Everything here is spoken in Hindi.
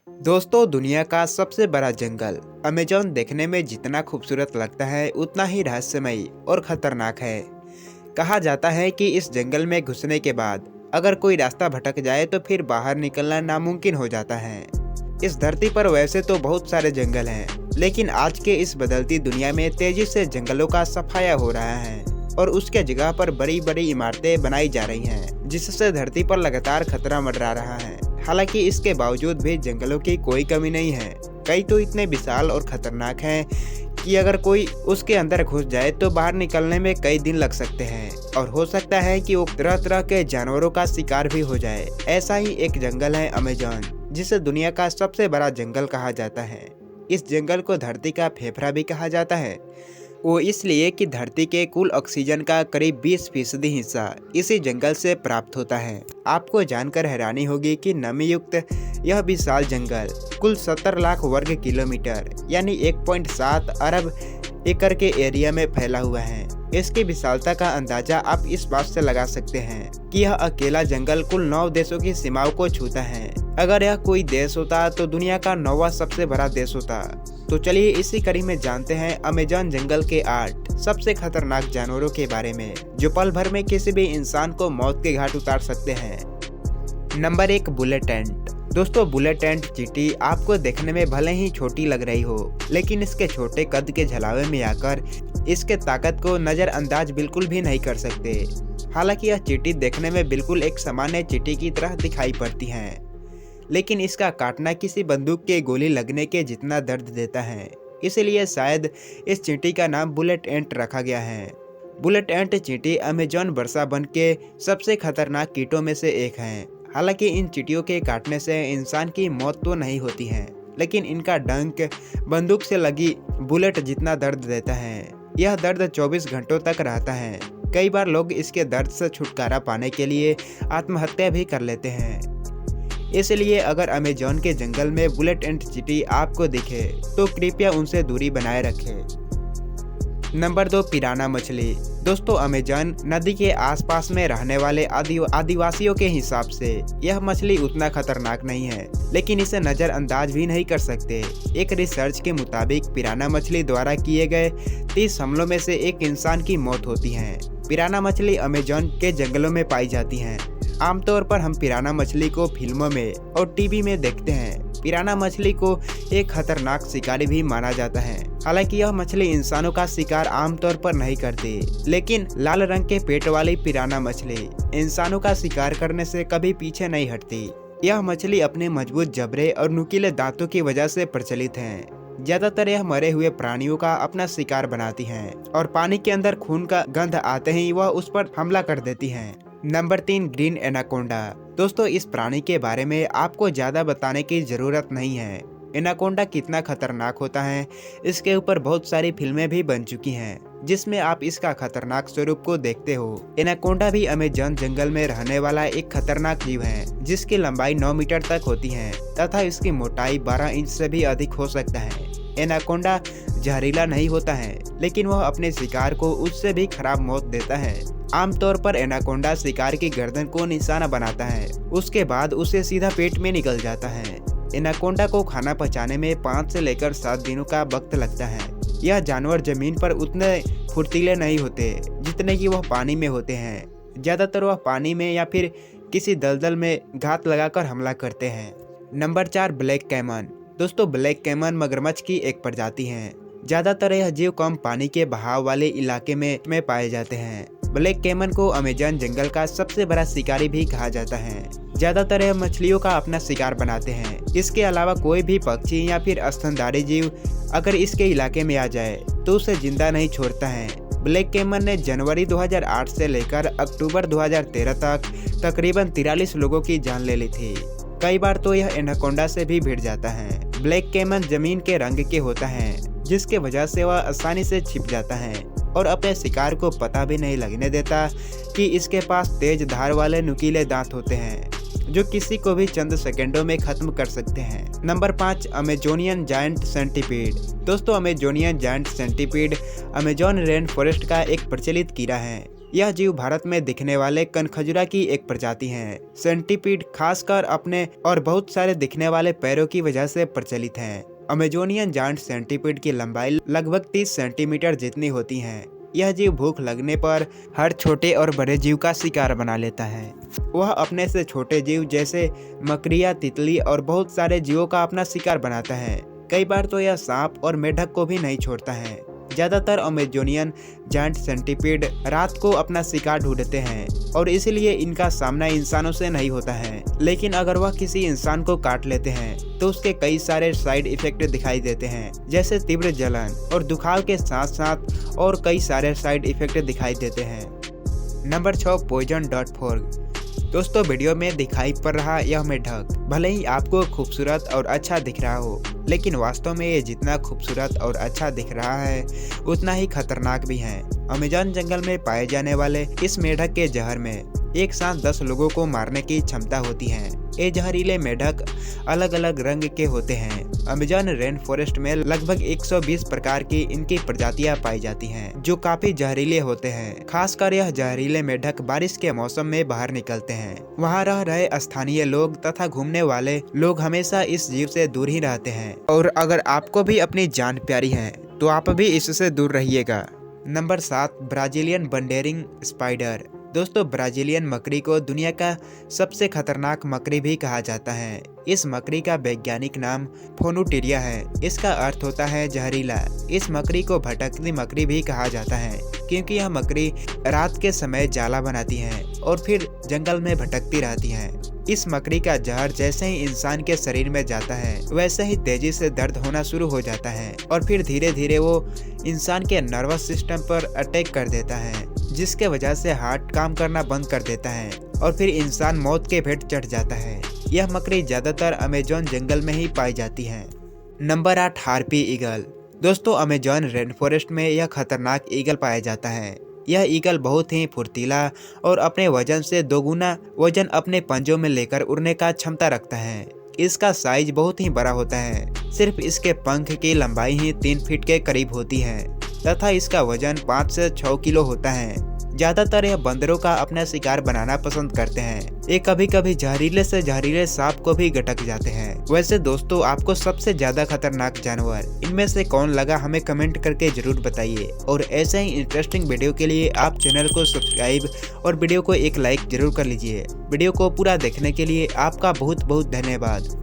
दोस्तों, दुनिया का सबसे बड़ा जंगल अमेज़न देखने में जितना खूबसूरत लगता है उतना ही रहस्यमयी और खतरनाक है। कहा जाता है कि इस जंगल में घुसने के बाद अगर कोई रास्ता भटक जाए तो फिर बाहर निकलना नामुमकिन हो जाता है। इस धरती पर वैसे तो बहुत सारे जंगल हैं, लेकिन आज के इस बदलती दुनिया में तेजी से जंगलों का सफाया हो रहा है और उसके जगह पर बड़ी बड़ी इमारतें बनाई जा रही हैं, जिससे धरती पर लगातार खतरा मंडरा रहा है। हालांकि इसके बावजूद भी जंगलों की कोई कमी नहीं है। कई तो इतने विशाल और खतरनाक हैं कि अगर कोई उसके अंदर घुस जाए तो बाहर निकलने में कई दिन लग सकते हैं और हो सकता है कि वो तरह तरह के जानवरों का शिकार भी हो जाए। ऐसा ही एक जंगल है अमेज़न, जिसे दुनिया का सबसे बड़ा जंगल कहा जाता है। इस जंगल को धरती का फेफड़ा भी कहा जाता है। वो इसलिए कि धरती के कुल ऑक्सीजन का करीब 20% हिस्सा इसी जंगल से प्राप्त होता है। आपको जानकर हैरानी होगी कि नमी युक्त यह विशाल जंगल कुल 70 लाख वर्ग किलोमीटर यानी 1.7 अरब एकड़ के एरिया में फैला हुआ है। इसकी विशालता का अंदाजा आप इस बात से लगा सकते हैं कि यह अकेला जंगल कुल 9 देशों की सीमाओं को छूता है। अगर यह कोई देश होता तो दुनिया का 9वां सबसे बड़ा देश होता। तो चलिए इसी कड़ी में जानते हैं अमेज़न जंगल के 8 सबसे खतरनाक जानवरों के बारे में, जो पल भर में किसी भी इंसान को मौत के घाट उतार सकते हैं। नंबर 1, बुलेट एंट। दोस्तों, बुलेट एंट चींटी आपको देखने में भले ही छोटी लग रही हो, लेकिन इसके छोटे कद के झलावे में आकर इसके ताकत को नज़रअंदाज बिल्कुल भी नहीं कर सकते। हालांकि यह चींटी देखने में बिल्कुल एक सामान्य चींटी की तरह दिखाई पड़ती है, लेकिन इसका काटना किसी बंदूक के गोली लगने के जितना दर्द देता है। इसलिए शायद इस चींटी का नाम बुलेट एंट रखा गया है। बुलेट एंट चींटी अमेज़न वर्षा वन के सबसे खतरनाक कीटों में से एक है। हालांकि इन चींटियों के काटने से इंसान की मौत तो नहीं होती है, लेकिन इनका डंक बंदूक से लगी बुलेट जितना दर्द देता है। यह दर्द 24 घंटों तक रहता है। कई बार लोग इसके दर्द से छुटकारा पाने के लिए आत्महत्या भी कर लेते हैं। इसलिए अगर अमेज़न के जंगल में बुलेट एंट चींटी आपको दिखे तो कृपया उनसे दूरी बनाए रखें। नंबर 2, पिराना मछली। दोस्तों, अमेज़न नदी के आसपास में रहने वाले आदिवासियों के हिसाब से यह मछली उतना खतरनाक नहीं है, लेकिन इसे नज़रअंदाज भी नहीं कर सकते। एक रिसर्च के मुताबिक पिराना मछली द्वारा किए गए 30 हमलों में से एक इंसान की मौत होती है। पिराना मछली अमेज़न के जंगलों में पाई जाती हैं। आमतौर पर हम पिराना मछली को फिल्मों में और टीवी में देखते हैं। पिराना मछली को एक खतरनाक शिकारी भी माना जाता है। हालांकि यह मछली इंसानों का शिकार आमतौर पर नहीं करती, लेकिन लाल रंग के पेट वाली पिराना मछली इंसानों का शिकार करने से कभी पीछे नहीं हटती। यह मछली अपने मजबूत जबड़े और नुकीले दांतों की वजह से प्रचलित है। ज्यादातर यह मरे हुए प्राणियों का अपना शिकार बनाती हैं और पानी के अंदर खून का गंध आते ही वह उस पर हमला कर देती हैं। Number 3, green anaconda. दोस्तों, इस प्राणी के बारे में आपको ज्यादा बताने की जरूरत नहीं है। एनाकोंडा कितना खतरनाक होता है, इसके ऊपर बहुत सारी फिल्में भी बन चुकी हैं, जिसमें आप इसका खतरनाक स्वरूप को देखते हो। एनाकोंडा भी अमेज़न जंगल में रहने वाला एक खतरनाक जीव है, जिसकी लंबाई 9 मीटर तक होती है तथा इसकी मोटाई 12 इंच से भी अधिक हो सकता है। एनाकोंडा जहरीला नहीं होता है, लेकिन वह अपने शिकार को उससे भी खराब मौत देता है। आमतौर पर एनाकोंडा शिकार की गर्दन को निशाना बनाता है, उसके बाद उसे सीधा पेट में निकल जाता है। एनाकोंडा को खाना पचाने में 5 से लेकर 7 दिनों का वक्त लगता है। यह जानवर जमीन पर उतने फुर्तीले नहीं होते जितने कि वह पानी में होते हैं। ज्यादातर वह पानी में या फिर किसी दलदल में घात लगाकर हमला करते हैं। Number 4, black caiman. दोस्तों, ब्लैक कैमन मगरमच्छ की एक प्रजाति है। ज्यादातर यह जीव कम पानी के बहाव वाले इलाके में पाए जाते हैं। ब्लैक कैमन को अमेज़न जंगल का सबसे बड़ा शिकारी भी कहा जाता है। ज्यादातर यह मछलियों का अपना शिकार बनाते हैं। इसके अलावा कोई भी पक्षी या फिर स्तनधारी जीव अगर इसके इलाके में आ जाए तो उसे जिंदा नहीं छोड़ता है। ब्लैक कैमन ने जनवरी 2008 से लेकर अक्टूबर 2013 तक तकरीबन 43 लोगों की जान ले ली थी। कई बार तो यह एनाकोंडा से भी भिड़ जाता है। ब्लैक कैमन जमीन के रंग के होता है, जिसके वजह से वह आसानी से छिप जाता है और अपने शिकार को पता भी नहीं लगने देता कि इसके पास तेज धार वाले नुकीले दांत होते हैं, जो किसी को भी चंद सेकंडों में खत्म कर सकते हैं। Number 5, Amazonian giant centipede. दोस्तों, Amazonian giant centipede Amazon rain forest का एक प्रचलित कीड़ा है। यह जीव भारत में दिखने वाले कनखजुरा की एक प्रजाति है। सेंटीपीड खासकर अपने और बहुत सारे दिखने वाले पैरों की वजह से प्रचलित है। अमेजोनियन जायंट सेंटीपीड की लंबाई लगभग 30 सेंटीमीटर जितनी होती है। यह जीव भूख लगने पर हर छोटे और बड़े जीव का शिकार बना लेता है। वह अपने से छोटे जीव जैसे मकड़ियाँ, तितली और बहुत सारे जीवों का अपना शिकार बनाता है। कई बार तो यह सांप और मेढक को भी नहीं छोड़ता है। ज्यादातर अमेजोनियन जायंट सेंटीपीड रात को अपना शिकार ढूंढते हैं और इसलिए इनका सामना इंसानों से नहीं होता है। लेकिन अगर वह किसी इंसान को काट लेते हैं तो उसके कई सारे साइड इफेक्ट दिखाई देते हैं, जैसे तीव्र जलन और दुखाव के साथ साथ और कई सारे साइड इफेक्ट दिखाई देते हैं। नंबर 6 पॉइजन डॉट फ्रॉग। दोस्तों, वीडियो में दिखाई पड़ रहा यह मेढक भले ही आपको खूबसूरत और अच्छा दिख रहा हो, लेकिन वास्तव में ये जितना खूबसूरत और अच्छा दिख रहा है उतना ही खतरनाक भी है। अमेज़न जंगल में पाए जाने वाले इस मेढक के जहर में एक साथ 10 लोगों को मारने की क्षमता होती है। ये जहरीले मेढक अलग अलग रंग के होते हैं। अमेज़न रेन फॉरेस्ट में लगभग 120 प्रकार की इनकी प्रजातियां पाई जाती हैं, जो काफी जहरीले होते हैं। खासकर यह जहरीले मेढक बारिश के मौसम में बाहर निकलते हैं। वहां रह रहे स्थानीय लोग तथा घूमने वाले लोग हमेशा इस जीव से दूर ही रहते हैं। और अगर आपको भी अपनी जान प्यारी है तो आप भी इससे दूर रहिएगा। Number 7 Brazilian wandering spider. दोस्तों, ब्राजीलियन मकड़ी को दुनिया का सबसे खतरनाक मकड़ी भी कहा जाता है। इस मकड़ी का वैज्ञानिक नाम फोनुटिरिया है। इसका अर्थ होता है जहरीला। इस मकड़ी को भटकती मकड़ी भी कहा जाता है, क्योंकि यह मकड़ी रात के समय जाला बनाती है और फिर जंगल में भटकती रहती है। इस मकड़ी का जहर जैसे ही इंसान के शरीर में जाता है वैसे ही तेजी से दर्द होना शुरू हो जाता है और फिर धीरे धीरे वो इंसान के नर्वस सिस्टम पर अटैक कर देता है, जिसके वजह से हार्ट काम करना बंद कर देता है और फिर इंसान मौत के भेंट चढ़ जाता है। यह मकड़ी ज्यादातर अमेज़न जंगल में ही पाई जाती है। Number 8 harpy eagle. दोस्तों, अमेज़न रेन फॉरेस्ट में यह खतरनाक ईगल पाया जाता है। यह ईगल बहुत ही फुर्तीला और अपने वजन से 2 गुना वजन अपने पंजों में लेकर उड़ने का क्षमता रखता है। इसका साइज बहुत ही बड़ा होता है। सिर्फ इसके पंख की लंबाई ही 3 फीट के करीब होती है तथा इसका वजन 5 से 6 किलो होता है। ज्यादातर यह बंदरों का अपना शिकार बनाना पसंद करते हैं। ये कभी कभी जहरीले से जहरीले सांप को भी गटक जाते हैं। वैसे दोस्तों, आपको सबसे ज्यादा खतरनाक जानवर इनमें से कौन लगा हमें कमेंट करके जरूर बताइए। और ऐसे ही इंटरेस्टिंग वीडियो के लिए आप चैनल को सब्सक्राइब और वीडियो को एक लाइक जरूर कर लीजिए। वीडियो को पूरा देखने के लिए आपका बहुत बहुत धन्यवाद।